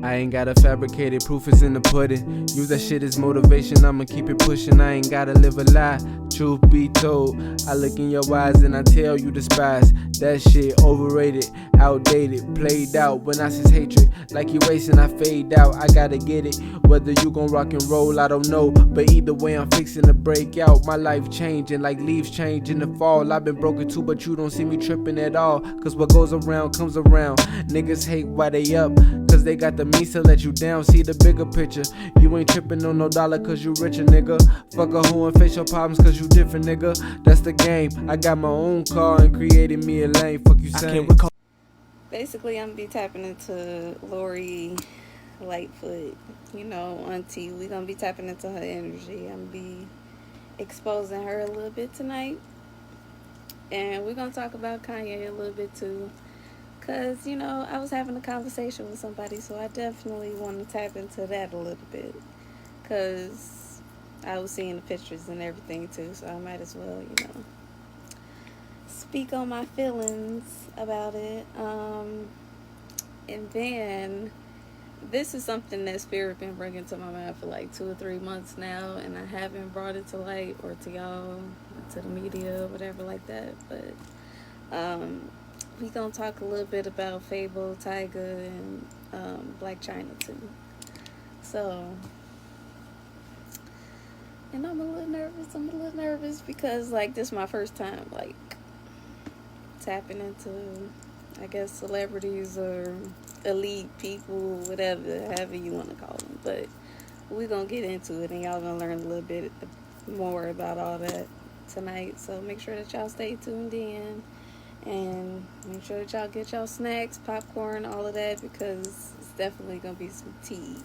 I ain't gotta fabricate it, proof is in the pudding. Use that shit as motivation, I'ma keep it pushing. I ain't gotta live a lie, truth be told. I look in your eyes and I tell you despise. That shit overrated, outdated, played out. When I sense hatred, like erasing, I fade out. I gotta get it, whether you gon' rock and roll, I don't know. But either way, I'm fixing to break out. My life changing like leaves change in the fall. I've been broken too, but you don't see me tripping at all. Cause what goes around comes around. Niggas hate why they up, cause they got the means to let you down. See the bigger picture. You ain't tripping on no dollar cause you richer, nigga. Fuck a hoe and face your problems cause you different, nigga. That's the game. I got my own car and created me a lane. Fuck you saying? Basically, I'm gonna be tapping into Lori Lightfoot, Auntie. We gonna be tapping into her energy. I'm gonna be exposing her a little bit tonight. And we're gonna talk about Kanye a little bit too. Cause, I was having a conversation with somebody, so I definitely want to tap into that a little bit. Cause I was seeing the pictures and everything too, so I might as well, speak on my feelings about it. And then this is something that Spirit been bringing to my mind for like 2 or 3 months now, and I haven't brought it to light or to y'all, or to the media, whatever like that. But we gonna talk a little bit about Fabo, Tyga, and Blac Chyna too. So, and I'm a little nervous because this is my first time tapping into, I guess, celebrities or elite people, however you want to call them. But we're going to get into it, and y'all going to learn a little bit more about all that tonight. So make sure that y'all stay tuned in, and make sure that y'all get y'all snacks, popcorn, all of that, because it's definitely going to be some tea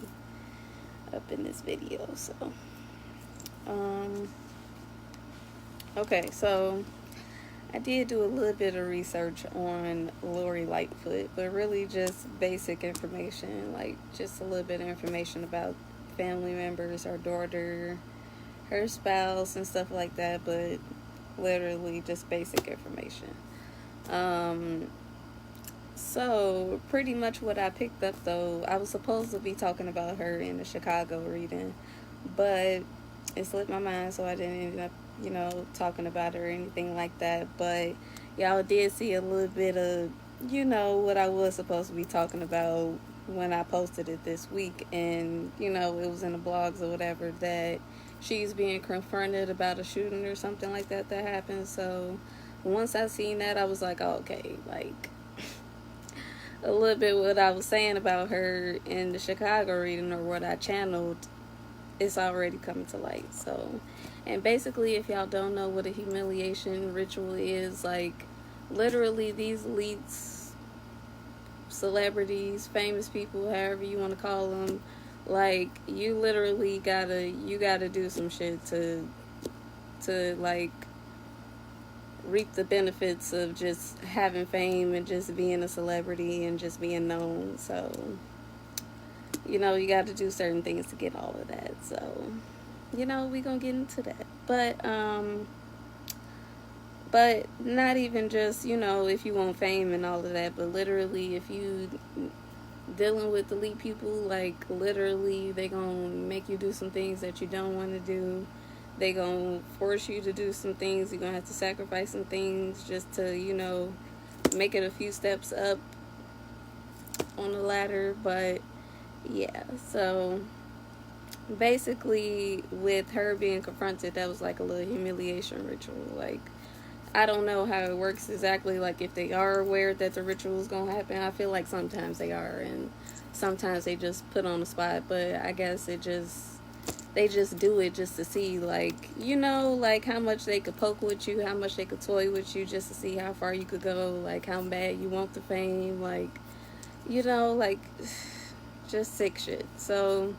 up in this video. So, okay, so I did do a little bit of research on Lori Lightfoot, but really just basic information, just a little bit of information about family members, her daughter, her spouse, and stuff like that, but literally just basic information. So pretty much what I picked up, though, I was supposed to be talking about her in the Chicago reading, but it slipped my mind, so I didn't end up talking about her or anything like that. But y'all did see a little bit of, what I was supposed to be talking about when I posted it this week. And, it was in the blogs or whatever that she's being confronted about a shooting or something like that happened. So once I seen that, I was like, oh, okay, a little bit what I was saying about her in the Chicago reading, or what I channeled, it's already coming to light. So, and basically, if y'all don't know what a humiliation ritual is, literally these elites, celebrities, famous people, however you want to call them, you literally gotta do some shit to reap the benefits of just having fame and just being a celebrity and just being known. So, you gotta do certain things to get all of that. So, we gonna get into that. But not even just, if you want fame and all of that, but literally if you dealing with elite people, literally they gonna make you do some things that you don't want to do. They gonna force you to do some things. You're gonna have to sacrifice some things just to, make it a few steps up on the ladder. But yeah, so basically with her being confronted, that was a little humiliation ritual. I don't know how it works exactly, if they are aware that the ritual is gonna happen. I feel like sometimes they are, and sometimes they just put on the spot. But I guess they just do it just to see, how much they could poke with you, how much they could toy with you, just to see how far you could go, how bad you want the fame, just sick shit. So,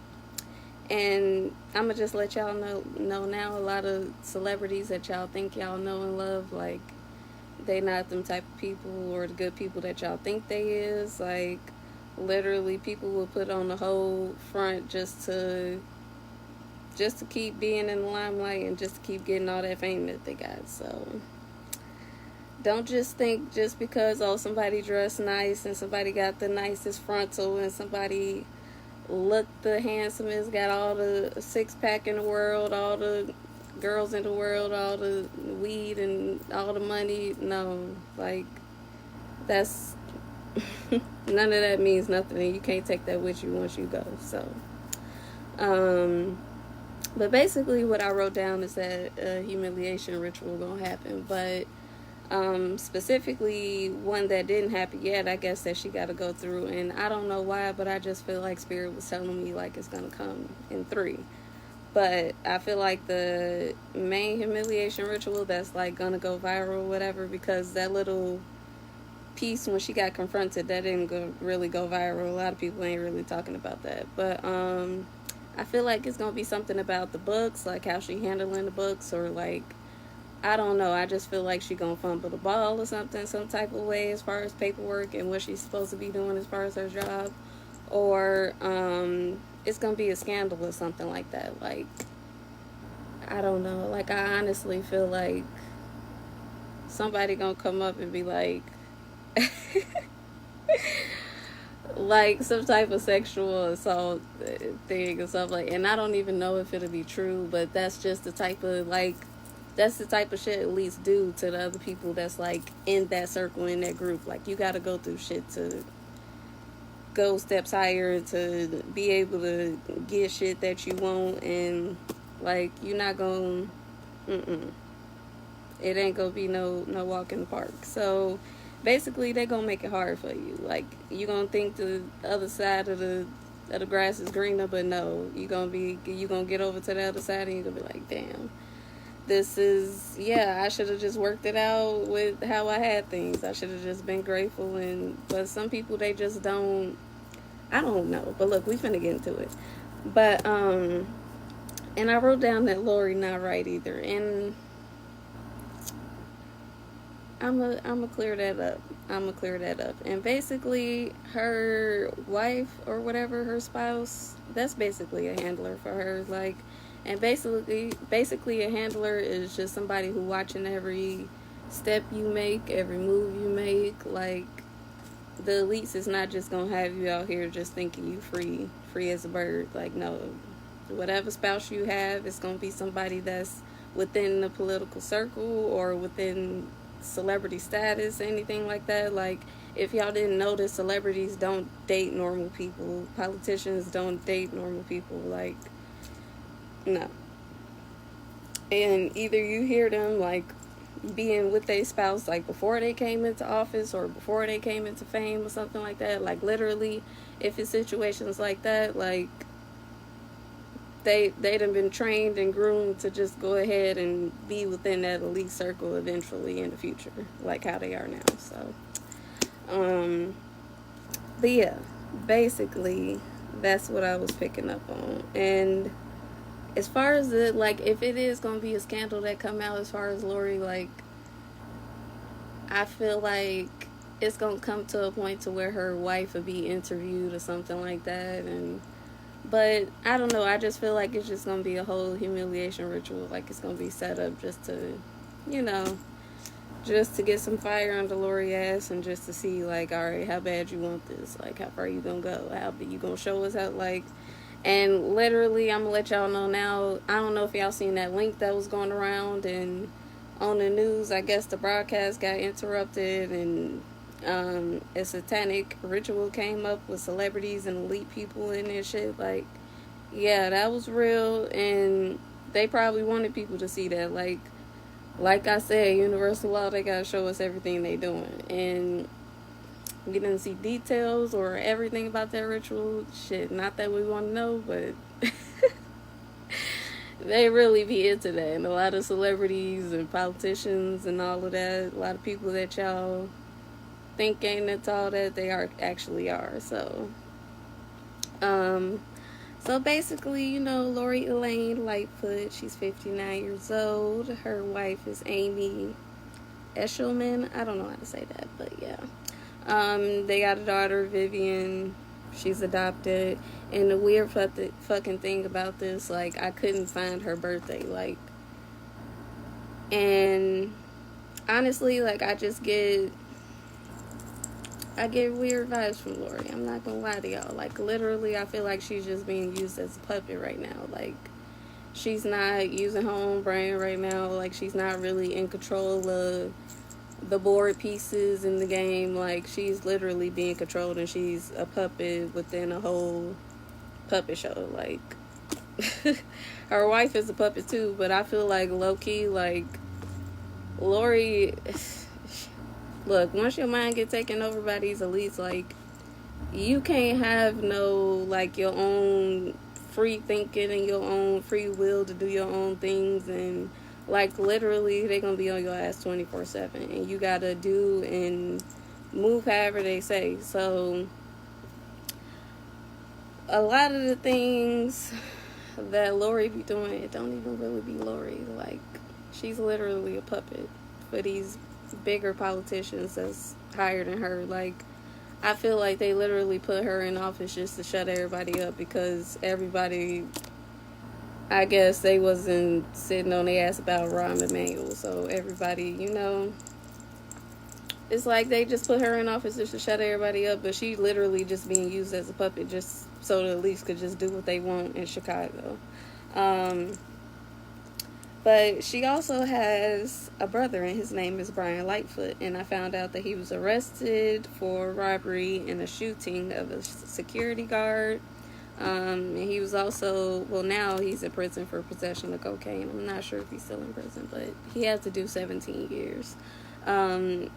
and I'm gonna just let y'all know now, a lot of celebrities that y'all think y'all know and love, they not them type of people or the good people that y'all think they is. Literally people will put on the whole front just to keep being in the limelight and just to keep getting all that fame that they got. So don't just think just because somebody dressed nice and somebody got the nicest frontal and somebody look the handsomest, got all the six-pack in the world, all the girls in the world, all the weed and all the money. No, like, that's none of that means nothing, and you can't take that with you once you go. So, but basically what I wrote down is that a humiliation ritual gonna happen, but specifically one that didn't happen yet, I guess, that she got to go through, and I don't know why, but I just feel like Spirit was telling me like it's gonna come in 3. But I feel like the main humiliation ritual that's like gonna go viral or whatever, because that little piece when she got confronted, that didn't really go viral. A lot of people ain't really talking about that, but I feel like it's gonna be something about the books, like how she handling the books, or like, I don't know. I just feel like she gonna fumble the ball or something, some type of way, as far as paperwork and what she's supposed to be doing as far as her job, or it's gonna be a scandal or something like that. Like, I don't know. Like, I honestly feel like somebody gonna come up and be like, like some type of sexual assault thing or something like. And I don't even know if it'll be true, but that's just the type of like. That's the type of shit at least do to the other people that's like in that circle, in that group. Like, you gotta go through shit to go steps higher, to be able to get shit that you want, and like, you're not gonna, it ain't gonna be no walk in the park. So basically they gonna make it hard for you. Like, you gonna think the other side of the grass is greener, but no, you gonna get over to the other side and you gonna be like, damn, this is, I should have just worked it out with how I had things. I should have just been grateful. But some people, they just don't, I don't know. But look, we finna get into it. But, and I wrote down that Lori not right either. And I'm gonna clear that up. And basically, her wife or whatever, her spouse, that's basically a handler for her. Like, and basically a handler is just somebody who watching every step you make, every move you make. Like, the elites is not just gonna have you out here just thinking you free as a bird. Like, no, whatever spouse you have, it's gonna be somebody that's within the political circle or within celebrity status, anything like that. Like, if y'all didn't notice, celebrities don't date normal people. Politicians don't date normal people. Like, no. And either you hear them like being with their spouse like before they came into office or before they came into fame or something like that. Like, literally, if it's situations like that, like, they done been trained and groomed to just go ahead and be within that elite circle eventually in the future, like how they are now. So but yeah, basically that's what I was picking up on. And as far as the, like, if it is gonna be a scandal that come out as far as Lori, like, I feel like it's gonna come to a point to where her wife will be interviewed or something like that. But I don't know, I just feel like it's just gonna be a whole humiliation ritual. Like, it's gonna be set up just to, just to get some fire under Lori ass, and just to see, like, all right, how bad you want this, like, how far you gonna go, how big you gonna show us out, like. And literally, I'm gonna let y'all know now, I don't know if y'all seen that link that was going around and on the news. I guess the broadcast got interrupted, and a satanic ritual came up with celebrities and elite people in this shit. Like, yeah, that was real, and they probably wanted people to see that. Like I said, universal law, they gotta show us everything they doing. And we didn't see details or everything about that ritual. Shit, not that we want to know, but they really be into that. And a lot of celebrities and politicians and all of that, a lot of people that y'all think ain't into all that, they actually are. So basically, Lori Elaine Lightfoot, she's 59 years old. Her wife is Amy Eshelman. I don't know how to say that, but yeah. They got a daughter, Vivian. She's adopted. And the weird fucking thing about this, like, I couldn't find her birthday, like, and honestly, like, I I get weird vibes from Lori. I'm not gonna lie to y'all. Like, literally, I feel like she's just being used as a puppet right now. Like, she's not using her own brain right now. Like, she's not really in control of the board pieces in the game. Like, she's literally being controlled, and she's a puppet within a whole puppet show. Like, her wife is a puppet too, but I feel like low-key, like, Lori... Look, once your mind get taken over by these elites, like, you can't have no, like, your own free thinking and your own free will to do your own things. And, like, literally, they're going to be on your ass 24/7. And you got to do and move however they say. So, a lot of the things that Lori be doing, it don't even really be Lori. Like, she's literally a puppet for these bigger politicians that's higher than her. Like, I feel like they literally put her in office just to shut everybody up, because everybody, I guess they wasn't sitting on their ass about Rahm Emanuel. So everybody, you know, it's like they just put her in office just to shut everybody up, but she literally just being used as a puppet just so the elites could just do what they want in Chicago. But she also has a brother, and his name is Brian Lightfoot. And I found out that he was arrested for robbery and a shooting of a security guard. And he was also, well, now he's in prison for possession of cocaine. I'm not sure if he's still in prison, but he had to do 17 years. And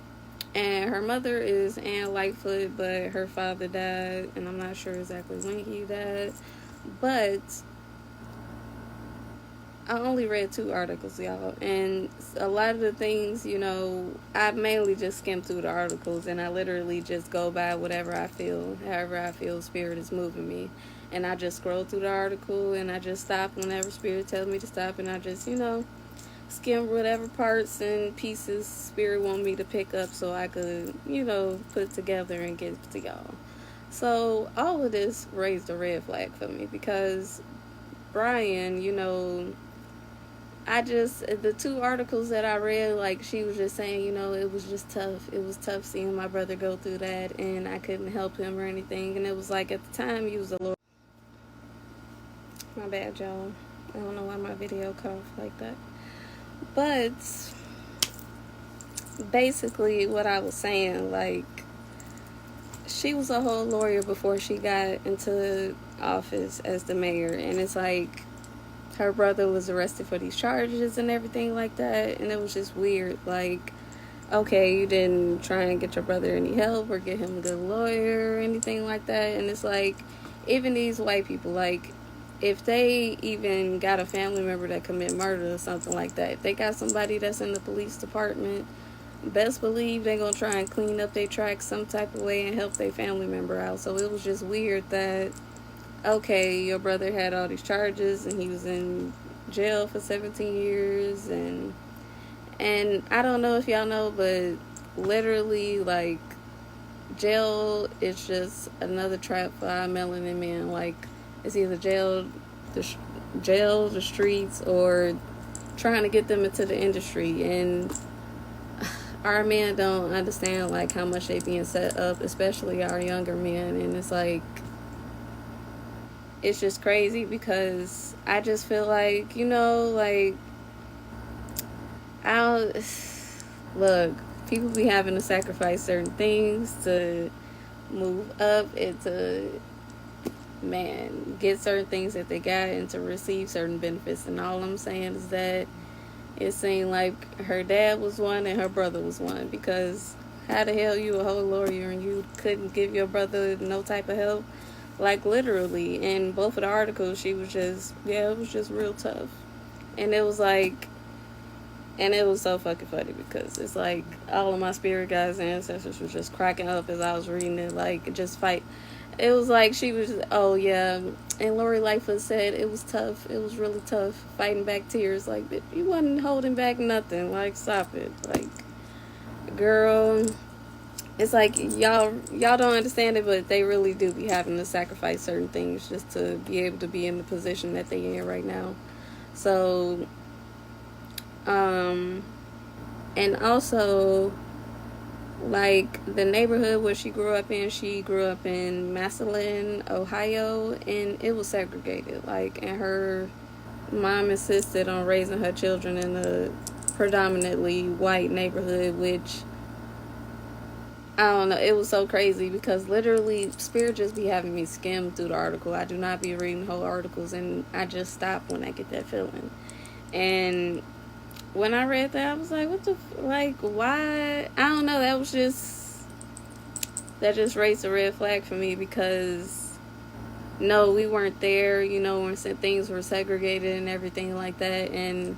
her mother is Ann Lightfoot, but her father died, and I'm not sure exactly when he died. But I only read 2 articles, y'all, and a lot of the things, you know, I mainly just skim through the articles, and I literally just go by whatever I feel, however I feel spirit is moving me, and I just scroll through the article, and I just stop whenever spirit tells me to stop, and I just, you know, skim whatever parts and pieces spirit want me to pick up so I could, you know, put together and get to y'all. So all of this raised a red flag for me, because Brian, you know, the 2 articles that I read, like, she was just saying, you know, it was just tough. It was tough seeing my brother go through that, and I couldn't help him or anything. And it was like, at the time, he was a little... My bad, y'all. I don't know why my video cut off like that. But basically, what I was saying, like, she was a whole lawyer before she got into office as the mayor. And it's like, her brother was arrested for these charges and everything like that, and it was just weird. Like, okay, you didn't try and get your brother any help or get him a good lawyer or anything like that. And it's like, even these white people, like, if they even got a family member that commit murder or something like that, if they got somebody that's in the police department, best believe they're gonna try and clean up their tracks some type of way and help their family member out. So it was just weird that, okay, your brother had all these charges and he was in jail for 17 years, and I don't know if y'all know, but literally, like, jail is just another trap for our melanin men. Like, it's either jail, the streets, or trying to get them into the industry. And our men don't understand, like, how much they being set up, especially our younger men. And it's like, it's just crazy, because I just feel like, you know, like, look, people be having to sacrifice certain things to move up and to, man, get certain things that they got and to receive certain benefits. And all I'm saying is that it seemed like her dad was one and her brother was one, because how the hell you a whole lawyer and you couldn't give your brother no type of help? Like, literally, in both of the articles, she was just, yeah, it was just real tough. And it was like, and it was so fucking funny, because it's like, all of my spirit guides and ancestors was just cracking up as I was reading it, like, just fight. It was like, she was, oh, yeah, and Lori Lightfoot said it was tough. It was really tough, fighting back tears. Like, you wasn't holding back nothing. Like, stop it. Like, girl... It's like, y'all don't understand it, but they really do be having to sacrifice certain things just to be able to be in the position that they in right now. So, and also, like the neighborhood where she grew up in Massillon, Ohio, and it was segregated. Like, and her mom insisted on raising her children in a predominantly white neighborhood, which I don't know. It was so crazy because literally Spirit just be having me skim through the article. I do not be reading whole articles, and I just stop when I get that feeling. And when I read that, I was like, what the, like, why? I don't know. That just raised a red flag for me because, no, we weren't there, you know, when things were segregated and everything like that. And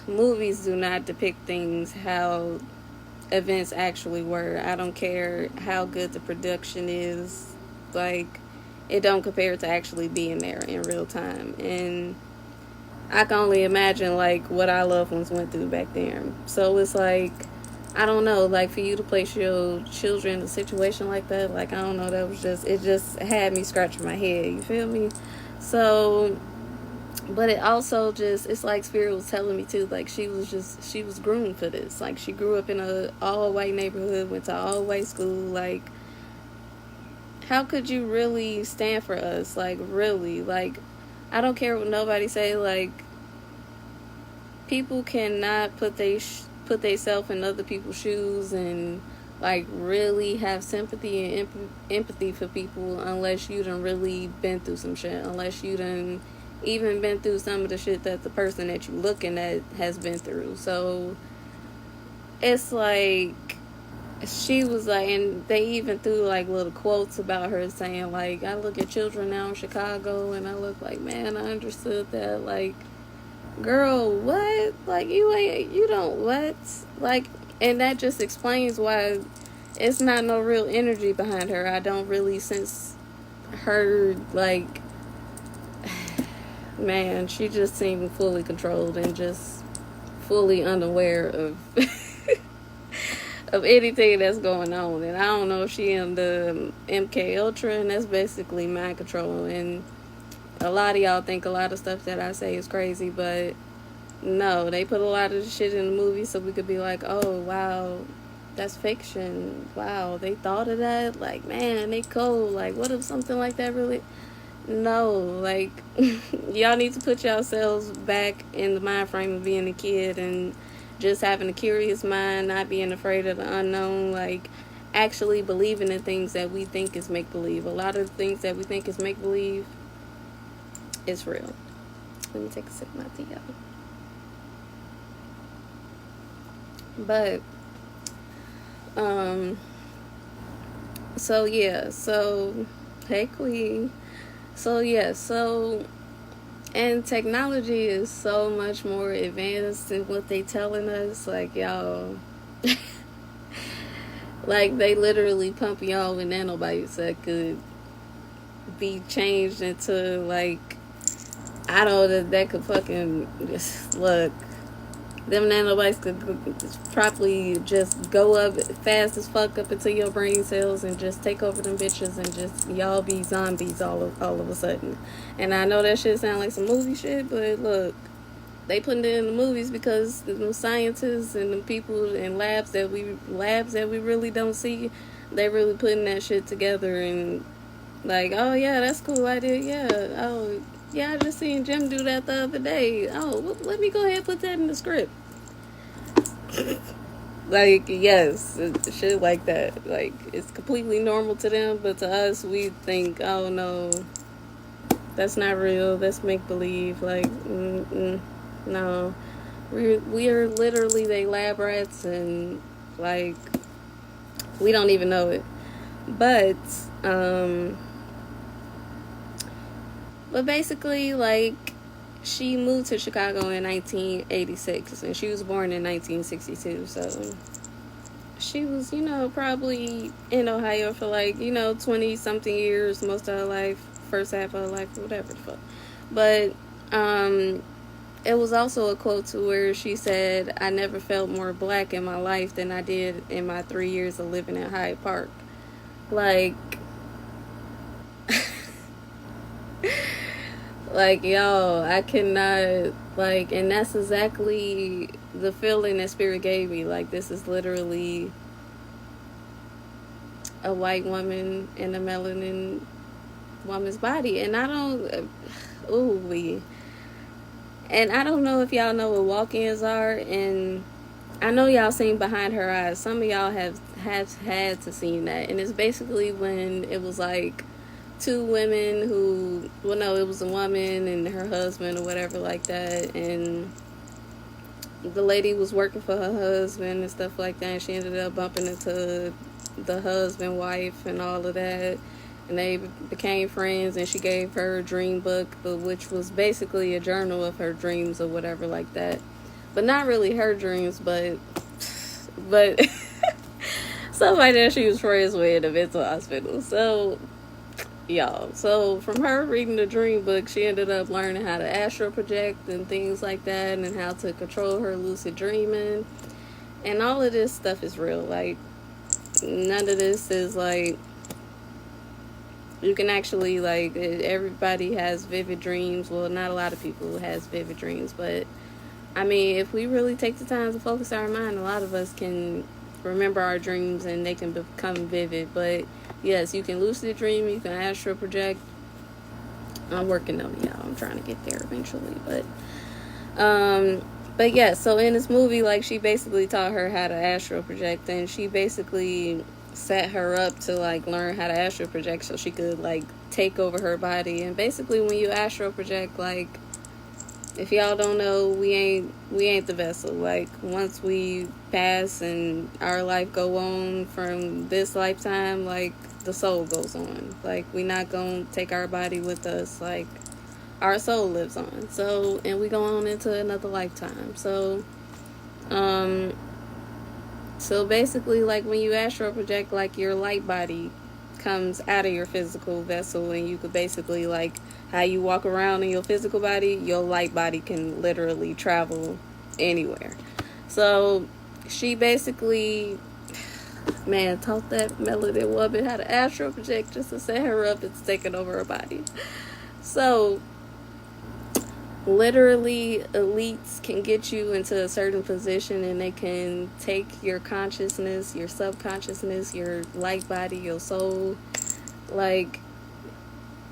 movies do not depict things how events actually were. I don't care how good the production is. Like, it don't compare to actually being there in real time. And I can only imagine, like, what our loved ones went through back then. So it's like, I don't know, like, for you to place your children in a situation like that, like, I don't know, it just had me scratching my head, you feel me? So, but it also just, it's like Spirit was telling me too, like, she was groomed for this. Like, she grew up in a all-white neighborhood, went to all-white school, like, how could you really stand for us? Like, really? Like, I don't care what nobody say, like, people cannot put themselves in other people's shoes and, like, really have sympathy and empathy for people unless you done really been through some shit, unless you done even been through some of the shit that the person that you looking at has been through. So it's like, she was like, and they even threw like little quotes about her saying, like, I look at children now in Chicago and I look like, man, I understood that. Like, girl, what? Like, you don't, what? Like, and that just explains why it's not no real energy behind her. I don't really sense her, like, man, she just seemed fully controlled and just fully unaware of of anything that's going on. And I don't know if she in the MK Ultra, and that's basically mind control. And a lot of y'all think a lot of stuff that I say is crazy, but no, they put a lot of the shit in the movie so we could be like, oh wow, that's fiction. Wow, they thought of that. Like, man, they cold. Like, what if something like that really? No, like, y'all need to put yourselves back in the mind frame of being a kid and just having a curious mind, not being afraid of the unknown, like, actually believing in things that we think is make-believe. A lot of the things that we think is make-believe is real. Let me take a sip of my tea, y'all. But, so, yeah, so, hey, Queen. So, yeah, so, and technology is so much more advanced than what they telling us. Like, y'all, like, they literally pump y'all with nanobites that could be changed into, like, I don't know, that could fucking just, look, them nanobites could probably just go up fast as fuck up into your brain cells and just take over them bitches and just y'all be zombies all of a sudden. And I know that shit sound like some movie shit, but look, they putting it in the movies because the scientists and the people in labs that we really don't see, they really putting that shit together and like, oh yeah, that's cool idea, yeah, oh yeah, I just seen Jim do that the other day. Oh, well, let me go ahead and put that in the script. Like, yes, shit like that. Like, it's completely normal to them, but to us, we think, oh no, that's not real. That's make believe. Like, no, we are literally they lab rats, and like, we don't even know it. But basically, like, she moved to Chicago in 1986, and she was born in 1962, so she was, you know, probably in Ohio for, like, 20-something years, most of her life, first half of her life, whatever the fuck. But, it was also a quote to where she said, I never felt more black in my life than I did in my 3 years of living in Hyde Park. Like, like, yo, I cannot, and that's exactly the feeling that Spirit gave me. Like, this is literally a white woman in a melanin woman's body. And I don't, ooh wee. And I don't know if y'all know what walk-ins are, and I know y'all seen Behind Her Eyes. Some of y'all have had to seen that, and it's basically when it was like two women who, well, no, it was a woman and her husband or whatever like that, and the lady was working for her husband and stuff like that, and she ended up bumping into the husband, wife, and all of that, and they became friends, and she gave her a dream book, which was basically a journal of her dreams or whatever like that, but not really her dreams, but somebody that she was friends with in a mental hospital. So y'all, so from her reading the dream book, she ended up learning how to astral project and things like that, and how to control her lucid dreaming, and all of this stuff is real. Like, none of this is like, you can actually, like, everybody has vivid dreams. Well, not a lot of people has vivid dreams, but I mean, if we really take the time to focus our mind, a lot of us can remember our dreams and they can become vivid. But yes, you can lucid dream, you can astral project. I'm working on it, y'all. I'm trying to get there eventually, but yeah, so in this movie, like, she basically taught her how to astral project, and she basically set her up to, like, learn how to astral project so she could, like, take over her body. And basically, when you astral project, like, if y'all don't know, we ain't the vessel. Like, once we pass and our life go on from this lifetime, like, the soul goes on. Like, we not gonna take our body with us. Like, our soul lives on. So, and we go on into another lifetime. So basically, like, when you astral project, like, your light body comes out of your physical vessel, and you could basically, like, how you walk around in your physical body, your light body can literally travel anywhere. So she basically, man, taught that melanin woman how to astral project just to set her up. It's taking over her body. So literally, elites can get you into a certain position, and they can take your consciousness, your subconsciousness, your light body, your soul. Like,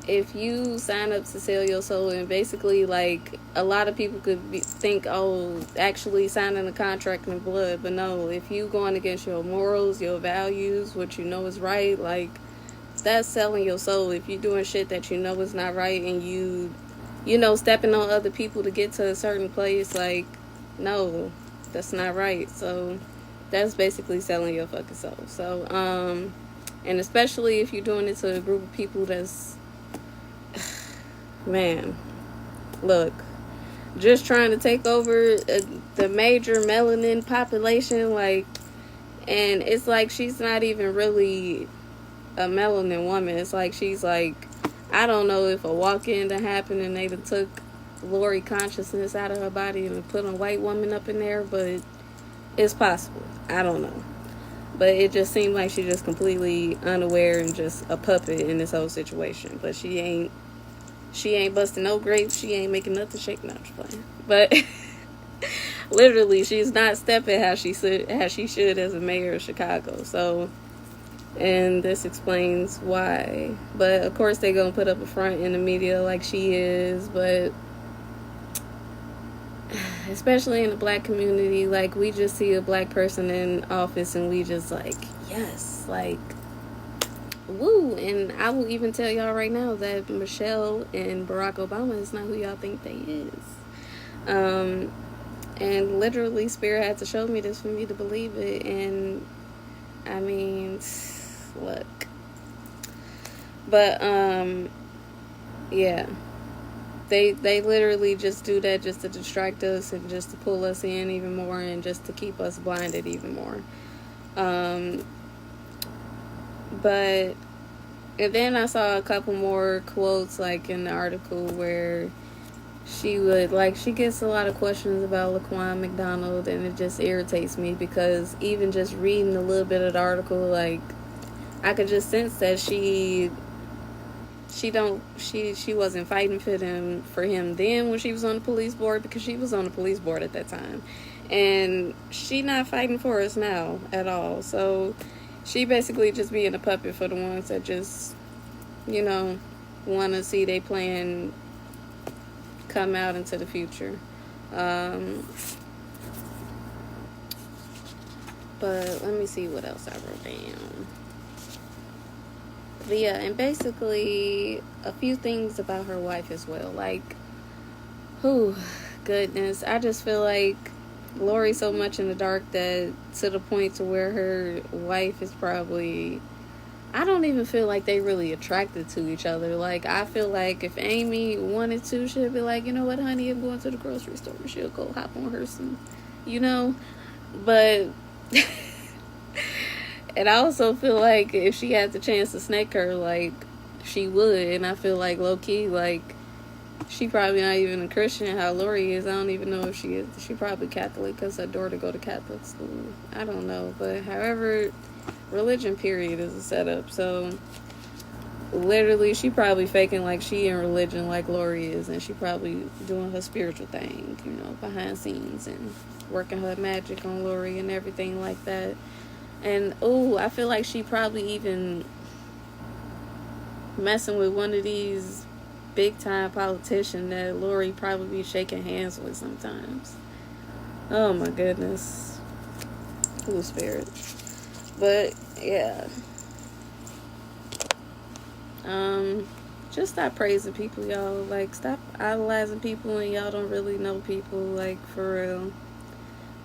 if you sign up to sell your soul, and basically, like, a lot of people could think, oh, actually signing a contract in blood, but no, if you going against your morals, your values, what you know is right, like, that's selling your soul. If you're doing shit that you know is not right, and you know, stepping on other people to get to a certain place, like, no, that's not right. So that's basically selling your fucking soul. So, and especially if you're doing it to a group of people that's, man, look, just trying to take over the major melanin population, like, and it's like she's not even really a melanin woman. It's like she's like, I don't know if a walk-in to happen and they took Lori consciousness out of her body and put a white woman up in there, but it's possible. I don't know. But it just seemed like she's just completely unaware and just a puppet in this whole situation. But she ain't busting no grapes. She ain't making nothing shake. No, I'm just playing. But literally, she's not stepping how she should as a mayor of Chicago. So, and this explains why. But of course, they're gonna put up a front in the media like she is. But especially in the black community, like, we just see a black person in office and we just like, yes, like, woo. And I will even tell y'all right now that Michelle and Barack Obama is not who y'all think they is. And literally, Spirit had to show me this for me to believe it. And I mean, look, but yeah, they literally just do that just to distract us and just to pull us in even more and just to keep us blinded even more. But, and then I saw a couple more quotes, like, in the article where she would, like, she gets a lot of questions about Laquan McDonald, and it just irritates me because even just reading a little bit of the article, like, I could just sense that she wasn't fighting for him then when she was on the police board, because she was on the police board at that time, and she not fighting for us now at all. So She basically just being a puppet for the ones that just, you know, want to see they plan come out into the future. But let me see what else I wrote down. But yeah, and basically a few things about her wife as well. Like, whew, goodness, I just feel like Lori's so much in the dark that to the point to where her wife is probably, I don't even feel like they really attracted to each other. Like, I feel like if Amy wanted to, she'd be like, you know what, honey, I'm going to the grocery store. She'll go hop on her some, you know. But and I also feel like if she had the chance to snake her, like, she would. And I feel like low-key, like, she probably not even a Christian, how Lori is. I don't even know if she is. She probably Catholic because her daughter go to Catholic school. I don't know. But however, religion, period, is a setup. So, literally, she probably faking like she in religion like Lori is. And she probably doing her spiritual thing, you know, behind scenes. And working her magic on Lori and everything like that. And, I feel like she probably even messing with one of these big time politician that Lori probably be shaking hands with sometimes. Oh my goodness. Ooh, spirit. But yeah. Just stop praising people, y'all. Like, stop idolizing people and y'all don't really know people, like, for real.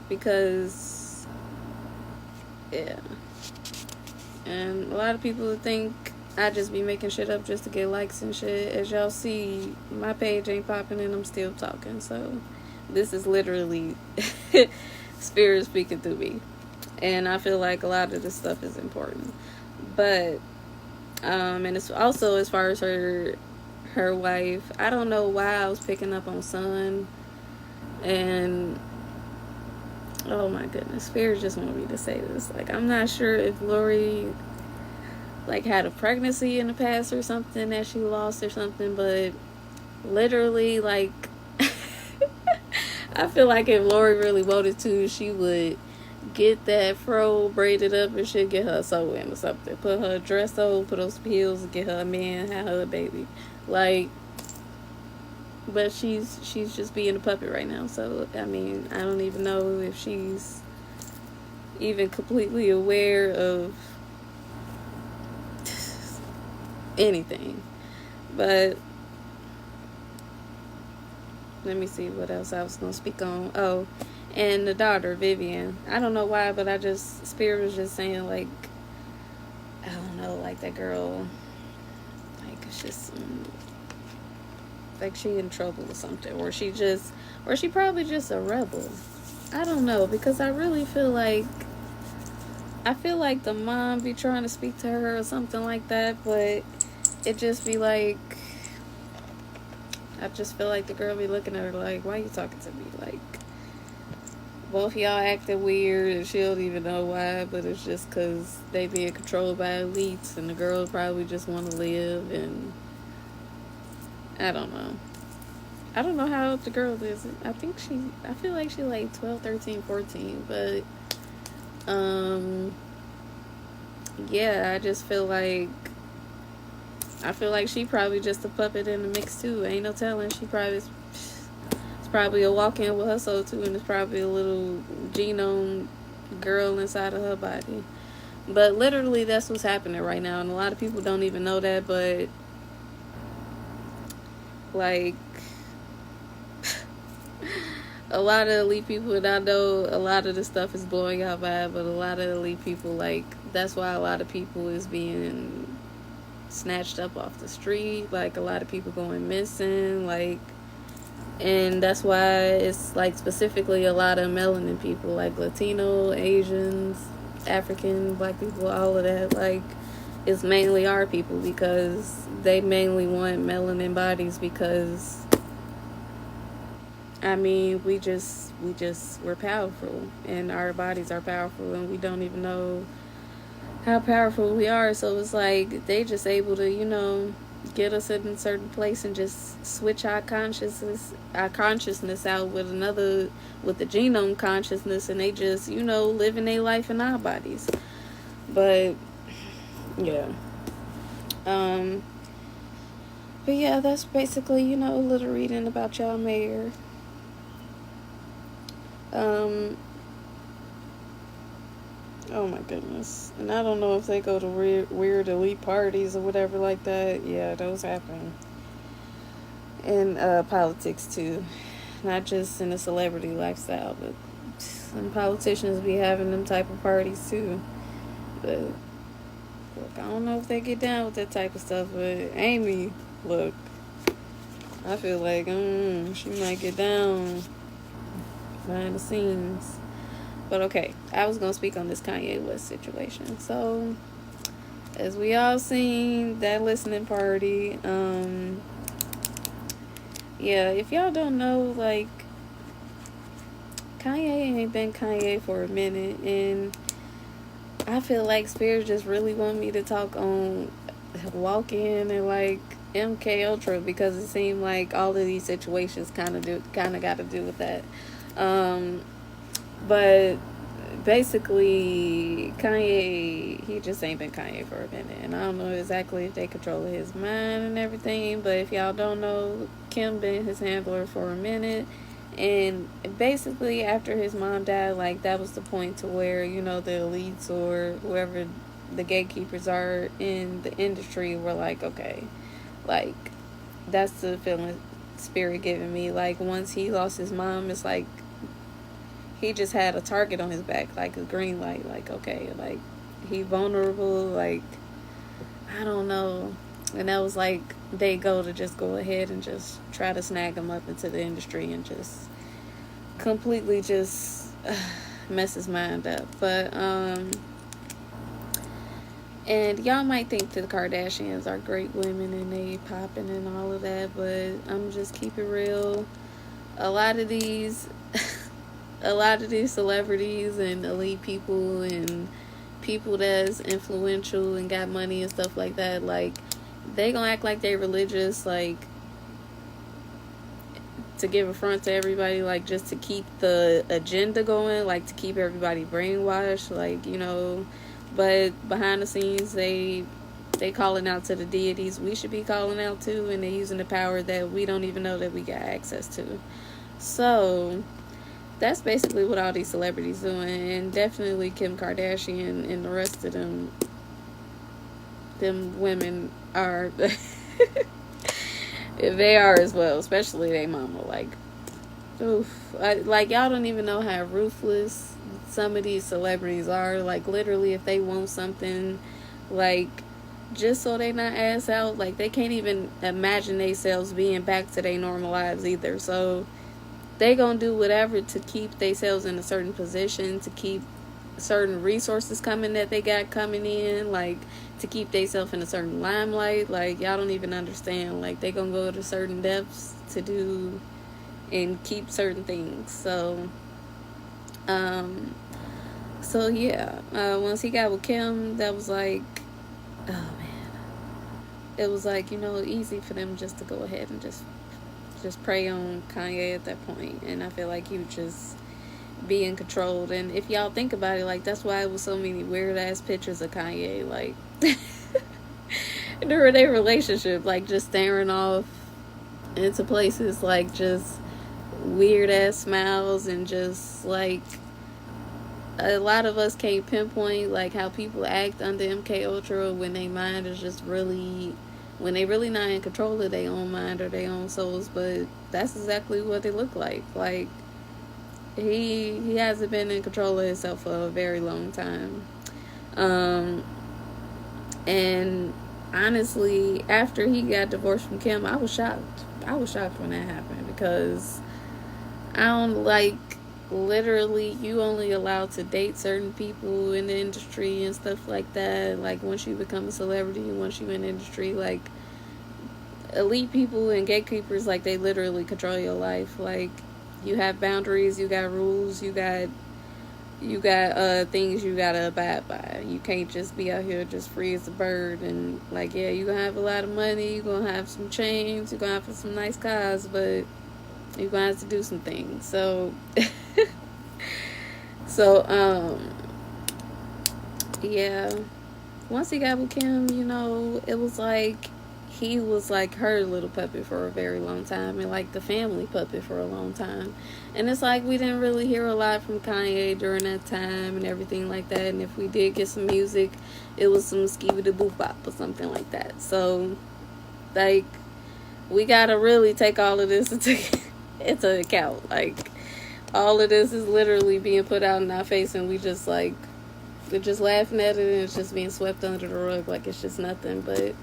Because yeah. And a lot of people think I just be making shit up just to get likes and shit. As y'all see, my page ain't popping and I'm still talking. So, this is literally spirit speaking through me. And I feel like a lot of this stuff is important. But, and it's also as far as her wife, I don't know why I was picking up on Son. And, oh my goodness, spirit just wanted me to say this. Like, I'm not sure if Lori like had a pregnancy in the past or something that she lost or something, but literally, like, I feel like if Lori really wanted to, she would get that fro braided up and she'd get her a sew in or something, put her dress on, put those pills, get her a man, have her a baby, like. But she's just being a puppet right now. So I mean, I don't even know if she's even completely aware of anything. But let me see what else I was gonna speak on. Oh, and the daughter, Vivian. I don't know why, but Spirit was just saying, like, I don't know, like that girl, like, it's just like she in trouble or something, or she probably just a rebel. I don't know, because I really feel like the mom be trying to speak to her or something like that, but it just be like, I just feel like the girl be looking at her like, why you talking to me? Like, both y'all acting weird and she don't even know why, but it's just because they being controlled by elites and the girl probably just want to live. And I don't know. I don't know how old the girl is. I feel like she like 12, 13, 14. But, yeah, I just feel like, she probably just a puppet in the mix too. Ain't no telling. It's probably a walk-in with her soul too, and it's probably a little genome girl inside of her body. But literally, that's what's happening right now, and a lot of people don't even know that. But like, a lot of elite people, and I know a lot of the stuff is blowing out bad, but a lot of elite people, like, that's why a lot of people is being snatched up off the street. Like, a lot of people going missing, like, and that's why it's like specifically a lot of melanin people, like Latino, Asians, African, black people, all of that. Like, it's mainly our people, because they mainly want melanin bodies, because I mean, we're powerful, and our bodies are powerful, and we don't even know how powerful we are. So it's like they just able to, you know, get us in a certain place and just switch our consciousness out with the genome consciousness, and they just, you know, living their life in our bodies. But yeah. But yeah, that's basically, a little reading about y'all mayor. Oh my goodness. And I don't know if they go to weird elite parties or whatever like that. Yeah, those happen. In politics too. Not just in the celebrity lifestyle, but some politicians be having them type of parties too. But look, I don't know if they get down with that type of stuff, but Amy, look, I feel like she might get down behind the scenes. But okay, I was gonna speak on this Kanye West situation. So, as we all seen that listening party, yeah, if y'all don't know, like, Kanye ain't been Kanye for a minute, and I feel like Spears just really want me to talk on Walk In and like MK Ultra, because it seemed like all of these situations kind of got to do with that. But basically, Kanye, he just ain't been Kanye for a minute, and I don't know exactly if they control his mind and everything. But if y'all don't know, Kim been his handler for a minute. And basically, after his mom died, like, that was the point to where, the elites or whoever the gatekeepers are in the industry were like, okay, like, that's the feeling Spirit giving me. Like, once he lost his mom, it's like he just had a target on his back, like a green light. Like, okay, like, he vulnerable, like, I don't know. And that was like they go to just go ahead and just try to snag him up into the industry and just completely just mess his mind up. But and y'all might think that the Kardashians are great women and they popping and all of that, but I'm just keep it real. A lot of these celebrities and elite people and people that's influential and got money and stuff like that, like, they gonna act like they religious, like, to give a front to everybody, like, just to keep the agenda going, like, to keep everybody brainwashed, like, but behind the scenes, they calling out to the deities we should be calling out to, and they using the power that we don't even know that we got access to. So that's basically what all these celebrities doing, and definitely Kim Kardashian and the rest of them women are they are as well, especially they mama. Like, oof, like, y'all don't even know how ruthless some of these celebrities are. Like, literally, if they want something, like, just so they not ass out, like, they can't even imagine themselves being back to their normal lives either. So they gonna do whatever to keep themselves in a certain position, to keep certain resources coming that they got coming in, like, to keep themselves in a certain limelight. Like, y'all don't even understand. Like, they gonna go to certain depths to do and keep certain things. So yeah, once he got with Kim, that was like, oh man, it was like, easy for them just to go ahead and just prey on Kanye at that point. And I feel like he would just being controlled. And if y'all think about it, like, that's why it was so many weird ass pictures of Kanye, like, during their relationship, like, just staring off into places, like, just weird ass smiles, and just like, a lot of us can't pinpoint, like, how people act under MK Ultra when their mind is just really, when they really not in control of their own mind or their own souls. But that's exactly what they look like. Like, he hasn't been in control of himself for a very long time. And honestly, after he got divorced from Kim, I was shocked. I was shocked when that happened, because I don't, like, literally, you only allowed to date certain people in the industry and stuff like that. Like, once you become a celebrity, once you in the industry, like, elite people and gatekeepers, like, they literally control your life. Like, you have boundaries, you got rules, you got things you gotta abide by. You can't just be out here just free as a bird. And, like, yeah, you're gonna have a lot of money, you're gonna have some chains, you're gonna have some nice cars, but you're gonna have to do some things. So Yeah. Once he got with Kim, you know, it was like he was like her little puppet for a very long time, and like the family puppet for a long time. And it's like we didn't really hear a lot from Kanye during that time and everything like that. And if we did get some music, it was some Skibidi Boop Bop or something like that. So, like, we gotta really take all of this into account. Like, all of this is literally being put out in our face, and we just like, we're just laughing at it, and it's just being swept under the rug like it's just nothing. But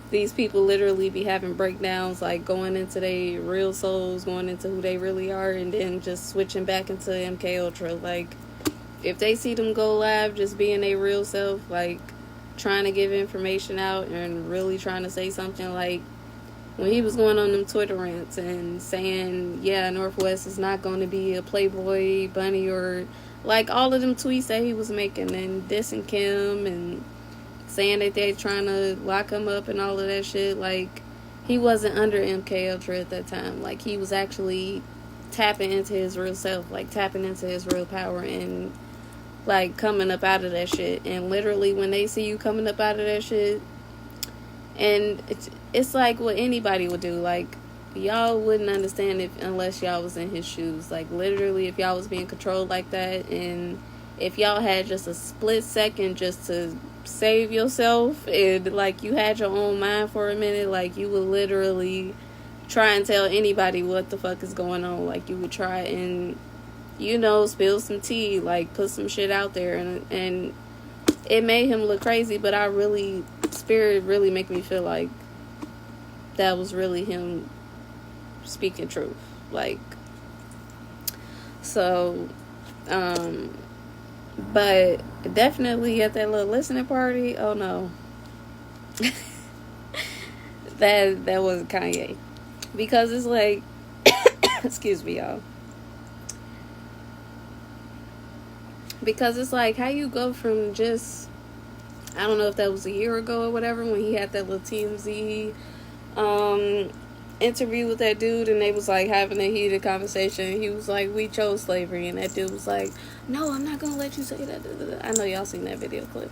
these people literally be having breakdowns, like going into their real souls, going into who they really are, and then just switching back into MK Ultra. Like, if they see them go live, just being their real self, like trying to give information out and really trying to say something, like when he was going on them Twitter rants and saying, yeah, Northwest is not going to be a Playboy bunny, or like all of them tweets that he was making and dissing Kim and saying that they're trying to lock him up and all of that shit. Like, he wasn't under MK Ultra at that time. Like, he was actually tapping into his real self, like tapping into his real power and like coming up out of that shit. And literally when they see you coming up out of that shit, and it's like what anybody would do. Like, y'all wouldn't understand if unless y'all was in his shoes. Like, literally, if y'all was being controlled like that, and if y'all had just a split second just to save yourself, and like you had your own mind for a minute, like you would literally try and tell anybody what the fuck is going on. Like, you would try and, you know, spill some tea, like put some shit out there, and it made him look crazy. But Spirit really make me feel like that was really him speaking truth. Like, so but definitely at that little listening party, oh no, that wasn't Kanye. Because it's like excuse me, y'all, because it's like how you go from just, I don't know if that was a year ago or whatever, when he had that little TMZ interview with that dude, and they was like having a heated conversation. He was like, we chose slavery, and that dude was like, no, I'm not gonna let you say that. I know y'all seen that video clip,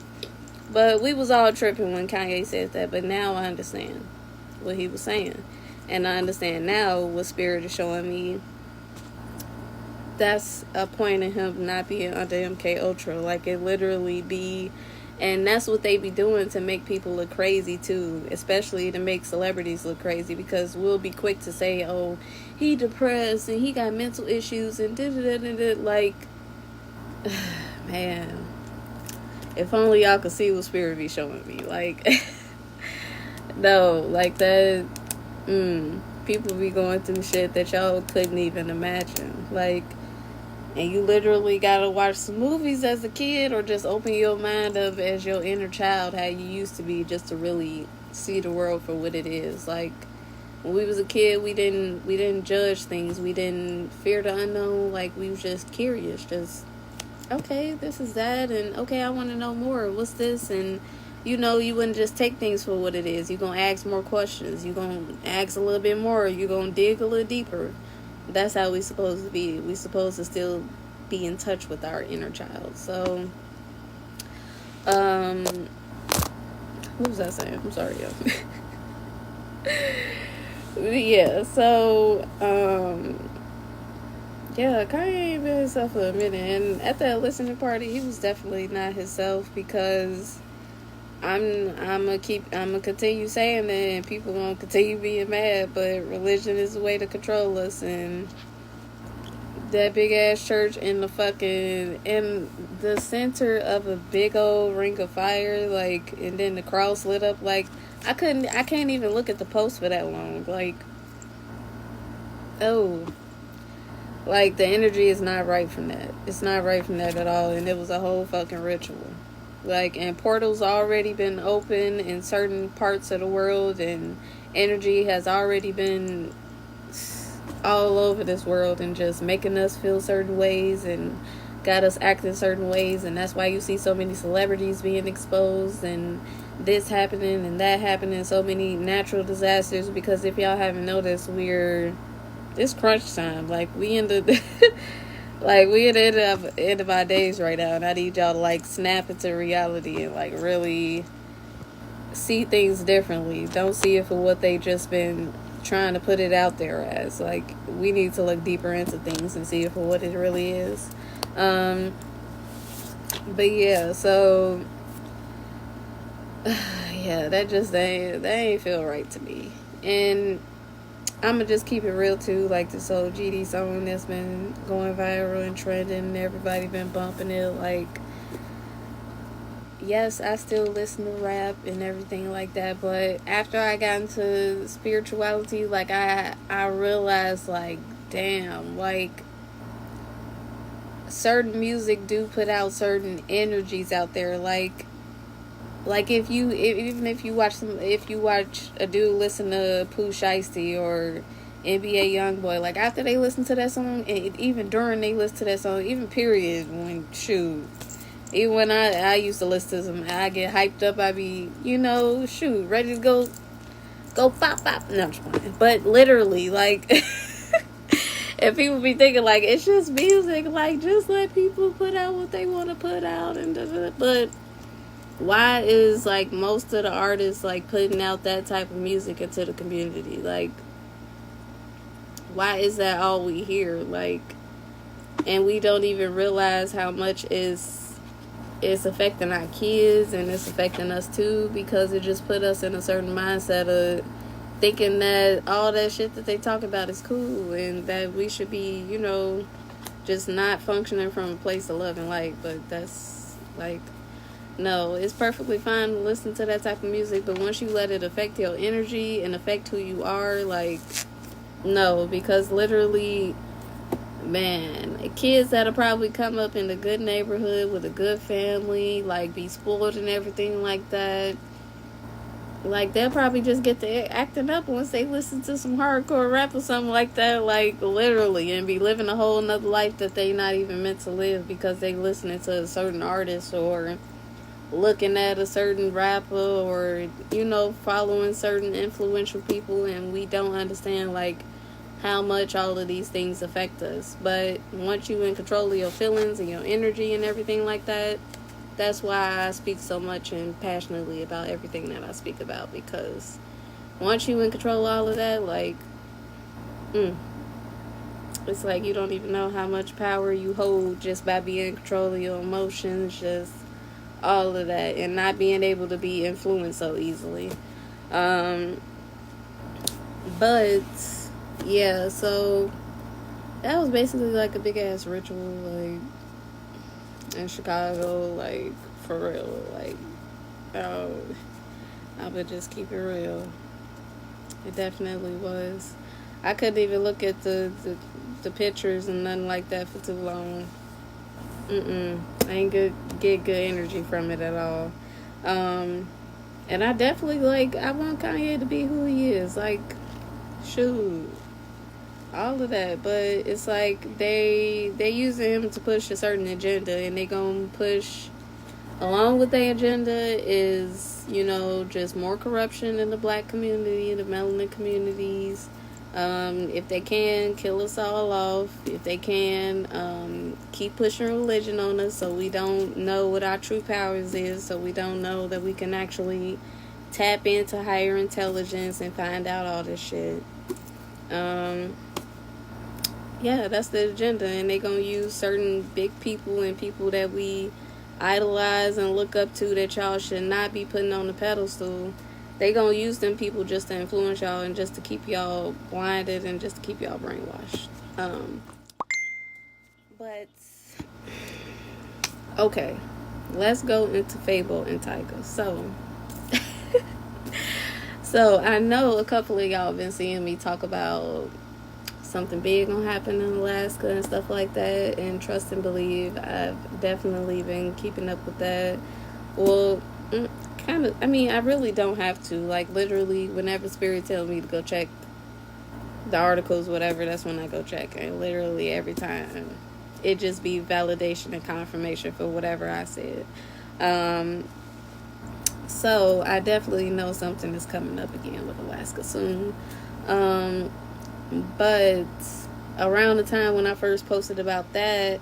but we was all tripping when Kanye said that. But now I understand what he was saying, and I understand now what Spirit is showing me. That's a point in him not being under MK Ultra. Like, it literally be. And that's what they be doing to make people look crazy too, especially to make celebrities look crazy, because we'll be quick to say, oh, he depressed and he got mental issues and da-da-da-da-da. Like, man, if only y'all could see what Spirit be showing me. Like, no, like that, people be going through shit that y'all couldn't even imagine. Like, and you literally gotta watch some movies as a kid, or just open your mind up as your inner child, how you used to be, just to really see the world for what it is. Like, when we was a kid, we didn't judge things, we didn't fear the unknown. Like, we was just curious, just, okay, this is that, and okay, I want to know more, what's this? And you know, you wouldn't just take things for what it is. You're gonna ask more questions, you're gonna ask a little bit more, you're gonna dig a little deeper. That's how we supposed to be. We supposed to still be in touch with our inner child. So, what was I saying? I'm sorry, y'all. Yeah, so, yeah, Kanye ain't been himself for a minute. And at that listening party, he was definitely not himself, because I'm gonna continue saying that, and people gonna continue being mad, but religion is a way to control us, and that big ass church in the center of a big old ring of fire, like, and then the cross lit up. Like, I can't even look at the post for that long. Like, oh, like, the energy is not right from that. It's not right from that at all, and it was a whole fucking ritual. Like, and portals already been open in certain parts of the world, and energy has already been all over this world, and just making us feel certain ways, and got us acting certain ways. And that's why you see so many celebrities being exposed, and this happening and that happening, so many natural disasters. Because if y'all haven't noticed, it's crunch time. Like, we in the Like, we at the end of our days right now, and I need y'all to, like, snap into reality and, like, really see things differently. Don't see it for what they just been trying to put it out there as. Like, we need to look deeper into things and see it for what it really is. But yeah, so yeah, that ain't feel right to me. And I'ma just keep it real too. Like, this whole GD song that's been going viral and trending, and everybody been bumping it. Like, yes, I still listen to rap and everything like that, but after I got into spirituality, like, I realized, like, damn, like, certain music do put out certain energies out there. Like if you even if you watch a dude listen to Pooh Shiesty or NBA Youngboy, like, after they listen to that song, and even during they listen to that song, even period, when shoot, even when I used to listen to them, I get hyped up. I be, shoot, ready to go pop pop. No, I'm just playing. But literally, like, and people be thinking, like, it's just music, like, just let people put out what they want to put out, and but why is, like, most of the artists, like, putting out that type of music into the community? Like, why is that all we hear? Like, and we don't even realize how much it's affecting our kids, and it's affecting us too, because it just put us in a certain mindset of thinking that all that shit that they talk about is cool, and that we should be, just not functioning from a place of love and light. But that's, like, no, it's perfectly fine to listen to that type of music, but once you let it affect your energy and affect who you are, like, no, because literally, man, kids that'll probably come up in a good neighborhood with a good family, like, be spoiled and everything like that, like, they'll probably just get to acting up once they listen to some hardcore rap or something like that, like, literally, and be living a whole nother life that they not even meant to live because they listening to a certain artist, or looking at a certain rapper, or, following certain influential people, and we don't understand, like, how much all of these things affect us. But once you in control of your feelings and your energy and everything like that, that's why I speak so much and passionately about everything that I speak about, because once you in control of all of that, like, it's like you don't even know how much power you hold just by being in control of your emotions, just all of that, and not being able to be influenced so easily. But yeah, so that was basically like a big ass ritual, like, in Chicago, like, for real. Like, I would just keep it real. It definitely was. I couldn't even look at the pictures and nothing like that for too long. I ain't get good energy from it at all. And I definitely, like, I want Kanye to be who he is. Like, shoot, all of that. But it's like they using him to push a certain agenda, and they gonna push, along with their agenda, is, just more corruption in the black community, the melanin communities. If they can, kill us all off. If they can, keep pushing religion on us, so we don't know what our true powers is, so we don't know that we can actually tap into higher intelligence and find out all this shit. Yeah, that's the agenda, and they gonna use certain big people and people that we idolize and look up to, that y'all should not be putting on the pedestal. They gonna use them people just to influence y'all, and just to keep y'all blinded, and just to keep y'all brainwashed. But okay, let's go into Fabo and Tyga. So I know a couple of y'all been seeing me talk about something big gonna happen in Alaska and stuff like that, and trust and believe, I've definitely been keeping up with that. Well, kind of, I mean, I really don't have to. Like, literally, whenever Spirit tells me to go check the articles, whatever, that's when I go check. And literally every time, it just be validation and confirmation for whatever I said. So I definitely know something is coming up again with Alaska soon. But around the time when I first posted about that,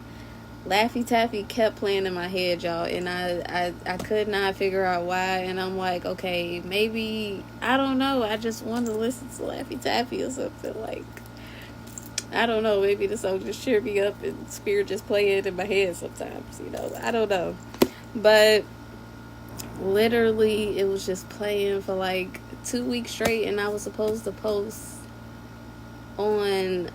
Laffy Taffy kept playing in my head, y'all, and I could not figure out why. And I'm like, okay, maybe, I don't know, I just want to listen to Laffy Taffy or something. Like, I don't know, maybe the song just cheer me up and Spirit just play it in my head sometimes, you know, I don't know. But literally, it was just playing for like 2 weeks straight, and I was supposed to post on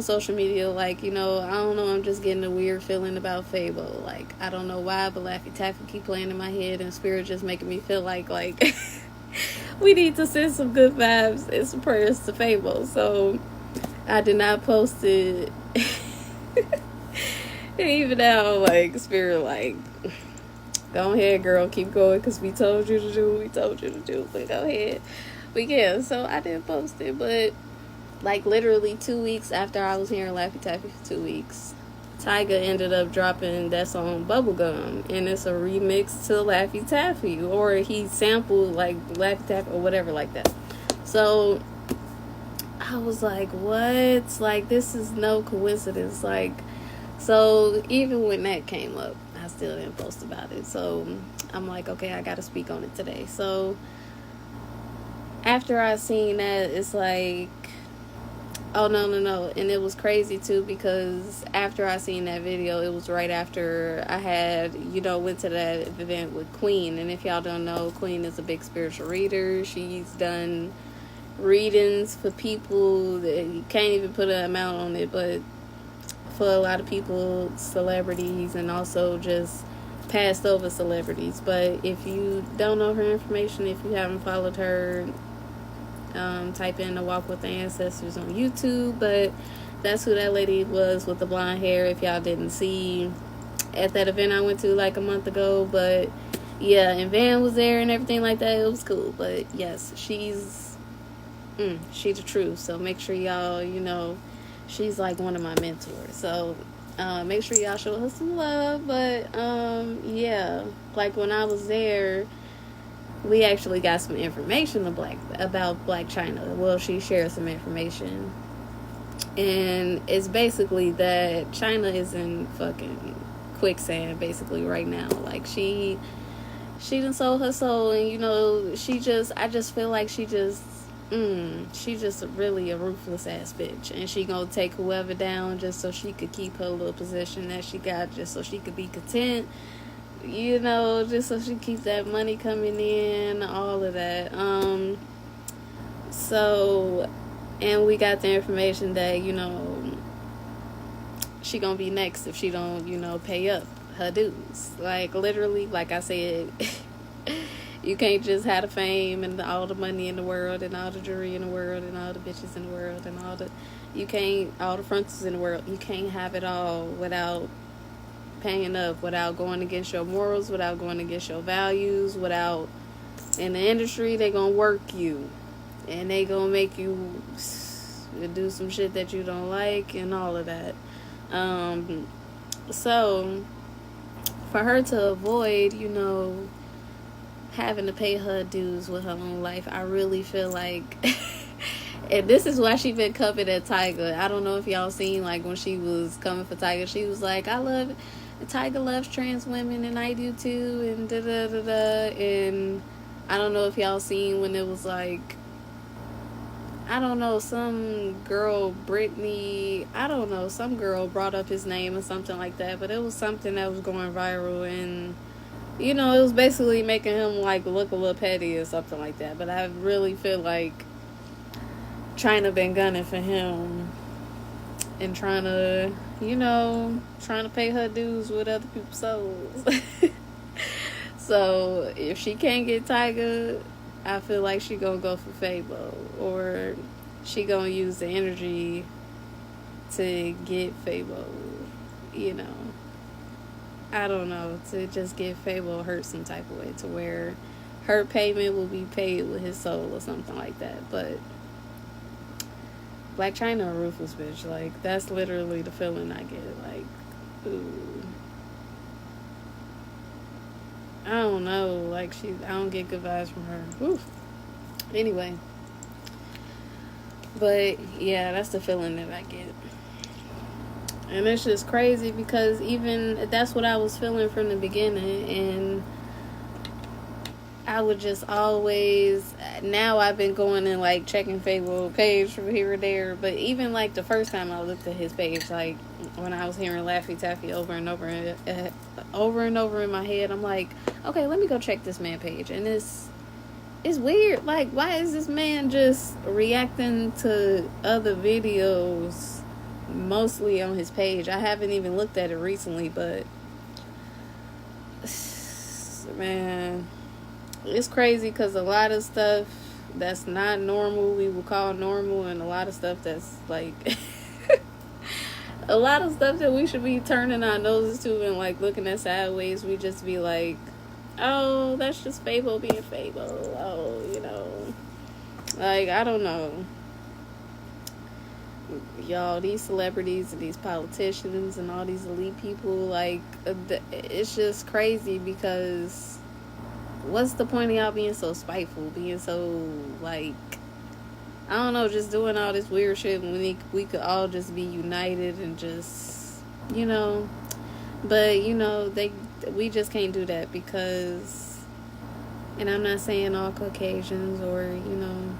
social media, like, you know, I don't know, I'm just getting a weird feeling about Fabo. Like, I don't know why, but Laffy Taffy keep playing in my head, and Spirit just making me feel like we need to send some good vibes and some prayers to Fabo. So I did not post it. And even now, like, Spirit, like, go ahead, girl, keep going, because we told you to do what we told you to do, but go ahead. But yeah, so I didn't post it, but like literally 2 weeks after I was hearing Laffy Taffy for 2 weeks, Tyga ended up dropping that song Bubblegum, and it's a remix to Laffy Taffy, or he sampled like Laffy Taffy or whatever like that. So I was like, what? Like, this is no coincidence. Like, so even when that came up, I still didn't post about it. So I'm like, okay, I gotta speak on it today. So after I seen that, it's like, oh, no. And it was crazy, too, because after I seen that video, it was right after I had, you know, went to that event with Queen. And if y'all don't know, Queen is a big spiritual reader. She's done readings for people that you can't even put an amount on it, but for a lot of people, celebrities, and also just passed over celebrities. But if you don't know her information, if you haven't followed her, type in the Walk with the Ancestors on YouTube. But that's who that lady was with the blonde hair, if y'all didn't see at that event I went to like a month ago. But yeah, and Van was there and everything like that. It was cool. But yes, she's the truth. So make sure y'all, you know, she's like one of my mentors. So make sure y'all show her some love. But yeah, like when I was there, we actually got some information about Blac Chyna. Well, she shared some information, and it's basically that Chyna is in fucking quicksand basically right now. Like, she done sold her soul, and you know, I just feel like she just really a ruthless ass bitch, and she gonna take whoever down just so she could keep her little position that she got, just so she could be content, you know, just so she keeps that money coming in, all of that. So, and we got the information that, you know, she gonna be next if she don't, you know, pay up her dues. Like, literally, like I said, you can't just have the fame and all the money in the world and all the jewelry in the world and all the bitches in the world and all the fronts in the world. You can't have it all without paying up, without going against your morals, without going against your values, without, in the industry, they gonna work you and they gonna make you do some shit that you don't like and all of that. So for her to avoid, you know, having to pay her dues with her own life, I really feel like and this is why she been coming at Tyga. I don't know if y'all seen, like, when she was coming for Tyga, she was like, Tyga loves trans women and I do too, and da-da-da-da. And I don't know if y'all seen when it was like, I don't know, some girl, Brittany, I don't know, some girl brought up his name or something like that, but it was something that was going viral, and, you know, it was basically making him, like, look a little petty or something like that. But I really feel like Chyna been gunning for him and trying to pay her dues with other people's souls. So if she can't get Tyga, I feel like she gonna go for Fabo, or she gonna use the energy to get Fabo, you know. I don't know, to just get Fabo hurt some type of way, to where her payment will be paid with his soul or something like that. But Blac Chyna a ruthless bitch. Like, that's literally the feeling I get. Like, ooh. I don't know. Like, I don't get good vibes from her. Oof. Anyway. But yeah, that's the feeling that I get. And it's just crazy because even that's what I was feeling from the beginning. And I would just always, now I've been going and like checking Fabo page from here and there. But even like the first time I looked at his page, like when I was hearing Laffy Taffy over and over in my head, I'm like, okay, let me go check this man page. And it's weird. Like, why is this man just reacting to other videos mostly on his page? I haven't even looked at it recently, but man, it's crazy because a lot of stuff that's not normal we will call normal, and a lot of stuff that's like a lot of stuff that we should be turning our noses to and like looking at sideways, we just be like, oh, that's just Fabo being Fabo. Oh, you know, like, I don't know. Y'all, these celebrities and these politicians and all these elite people, like, it's just crazy because what's the point of y'all being so spiteful, being so, like, I don't know, just doing all this weird shit when we could all just be united and just, you know. But, you know, we just can't do that because, and I'm not saying all Caucasians or, you know,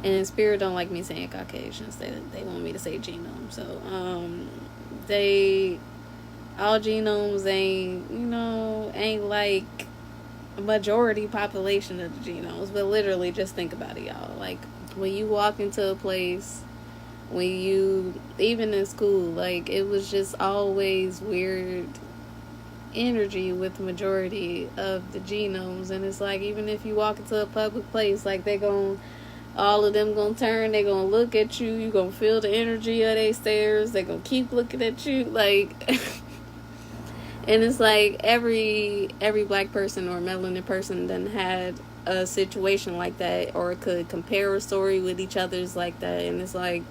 and Spirit don't like me saying Caucasians. They want me to say genome. So, all genomes ain't like a majority population of the genomes. But literally, just think about it, y'all. Like, when you walk into a place, even in school, like, it was just always weird energy with the majority of the genomes. And it's like, even if you walk into a public place, like, all of them gonna turn, they gonna look at you, you gonna feel the energy of their stares, they gonna keep looking at you, like and it's like every black person or melanin person done had a situation like that or could compare a story with each other's like that. And it's like,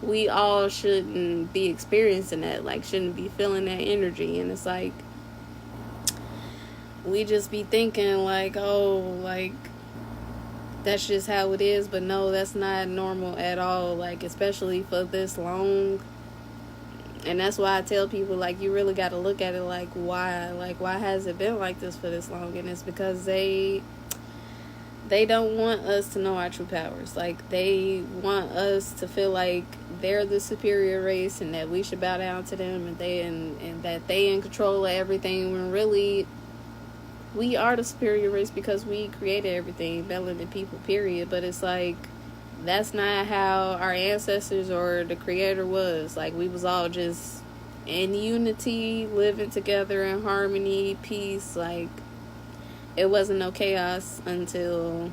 we all shouldn't be experiencing that, like, shouldn't be feeling that energy. And it's like, we just be thinking like, oh, like, that's just how it is. But no, that's not normal at all, like, especially for this long. And that's why I tell people, like, you really got to look at it like, why has it been like this for this long? And it's because they don't want us to know our true powers. Like, they want us to feel like they're the superior race and that we should bow down to them, and that they in control of everything, when really we are the superior race because we created everything, melanin people, period. But it's like, that's not how our ancestors or the creator was. Like, we was all just in unity, living together in harmony, peace. Like, it wasn't no chaos until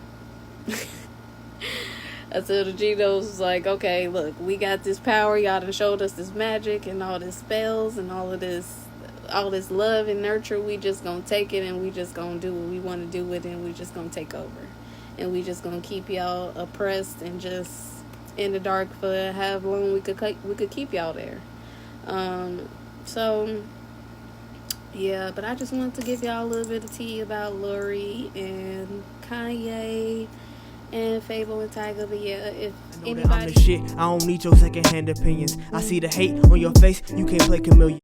until the genomes was like, okay, look, we got this power, y'all done showed us this magic and all this spells and all this love and nurture. We just gonna take it and we just gonna do what we want to do with it, and we just gonna take over, and we just gonna keep y'all oppressed and just in the dark for however long we could keep y'all there. So yeah, but I just wanted to give y'all a little bit of tea about Lori and Kanye and Fabo and Tyga. But yeah, if anybody, I'm the shit, I don't need your secondhand opinions. I see the hate on your face, you can't play chameleon.